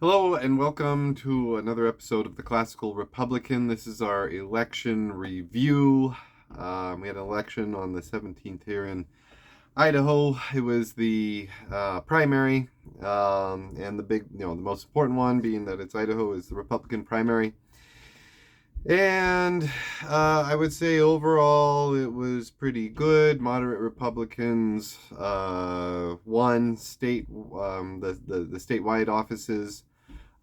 Hello and welcome to another episode of the Classical Republican. This is our election review. We had an election on the 17th here in Idaho. It was the primary, and the big, the most important one being that it's Idaho is the Republican primary. And I would say overall it was pretty good. Moderate Republicans won the statewide offices,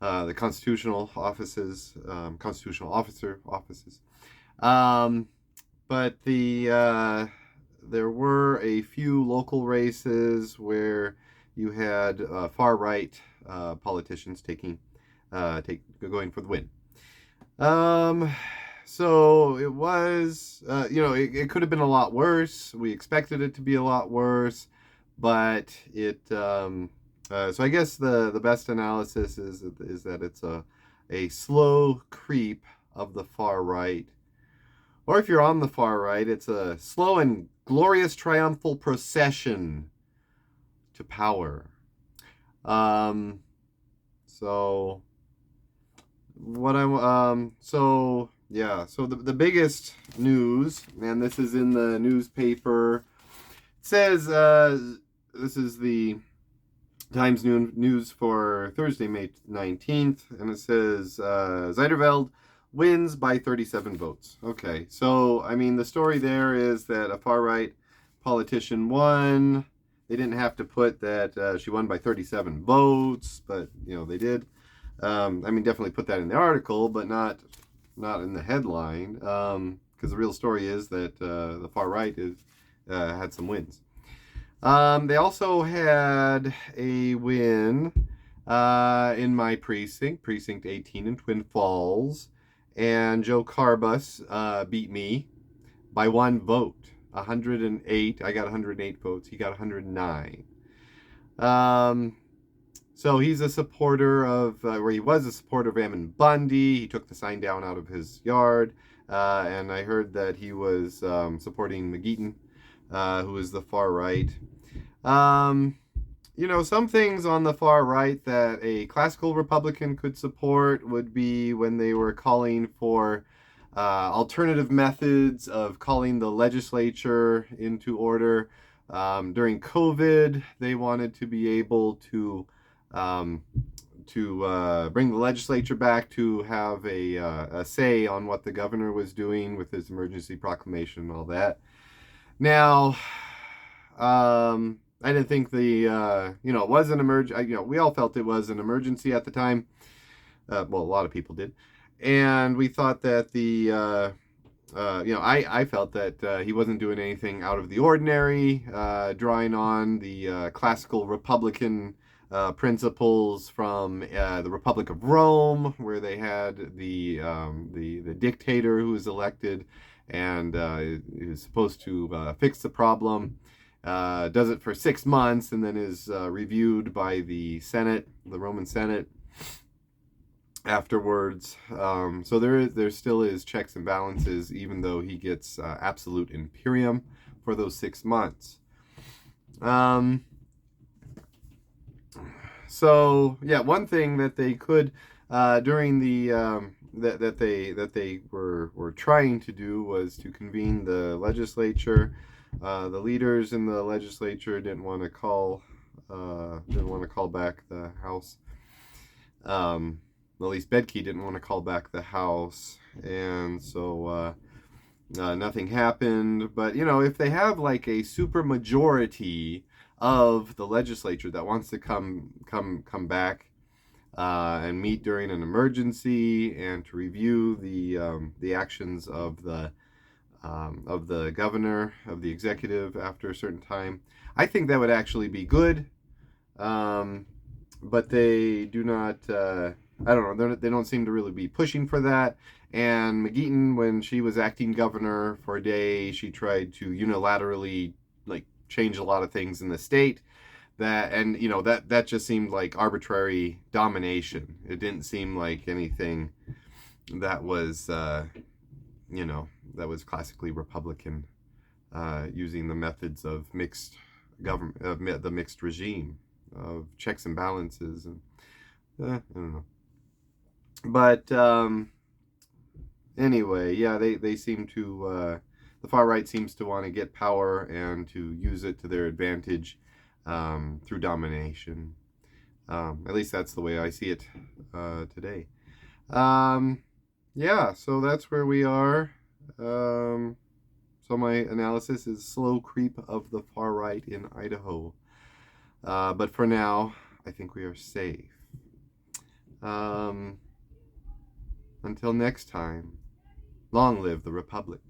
the constitutional offices, constitutional officer offices. But there were a few local races where you had far right politicians going for the win. Um, so it was, it could have been a lot worse. We expected it to be a lot worse, but so I guess the best analysis is that it's a slow creep of the far right, or if you're on the far right, it's a slow and glorious triumphal procession to power. Um, so what I'm so yeah, so the biggest news, and this is in the newspaper. It says this is the Times news for Thursday, May 19th, and it says Zeiderveld wins by 37 votes. Okay, so I mean the story there is that a far right politician won. They didn't have to put that she won by 37 votes, but they did. I mean, definitely put that in the article, but not in the headline, because the real story is that the far right had some wins. They also had a win in my precinct 18 in Twin Falls, and Joe Carbus beat me by one vote, 108. I got 108 votes. He got 109. So he's a supporter of, or he was a supporter of Ammon Bundy. He took the sign down out of his yard, and I heard that he was supporting McGeeton, who is the far right. Some things on the far right that a classical Republican could support would be when they were calling for alternative methods of calling the legislature into order. During COVID, they wanted to be able to bring the legislature back to have a say on what the governor was doing with his emergency proclamation and all that. Now, I didn't think it was an emergency. We all felt it was an emergency at the time. Well, a lot of people did. And we thought that I felt that he wasn't doing anything out of the ordinary, drawing on the classical Republican principles from the Republic of Rome, where they had the dictator who was elected and is supposed to fix the problem. Does it for 6 months and then is reviewed by the Senate, the Roman Senate, afterwards. So there still is checks and balances, even though he gets absolute imperium for those 6 months. So yeah, one thing that they could during the that they were trying to do was to convene the legislature. The leaders in the legislature didn't want to call back the House. At least Bedke didn't want to call back the House, and so nothing happened. But if they have like a super majority of the legislature that wants to come back and meet during an emergency and to review the actions of the governor, of the executive after a certain time, I think that would actually be good. But they do not. I don't know. They don't seem to really be pushing for that. And McGeeton, when she was acting governor for a day, she tried to unilaterally change a lot of things in the state. That just seemed like arbitrary domination. It didn't seem like anything that was that was classically Republican, using the methods of mixed government, the mixed regime of checks and balances, and I don't know. But anyway, yeah, they seem to, the far right seems to want to get power and to use it to their advantage through domination. At least that's the way I see it today. Yeah, so that's where we are. So my analysis is slow creep of the far right in Idaho. But for now, I think we are safe. Until next time, long live the Republic.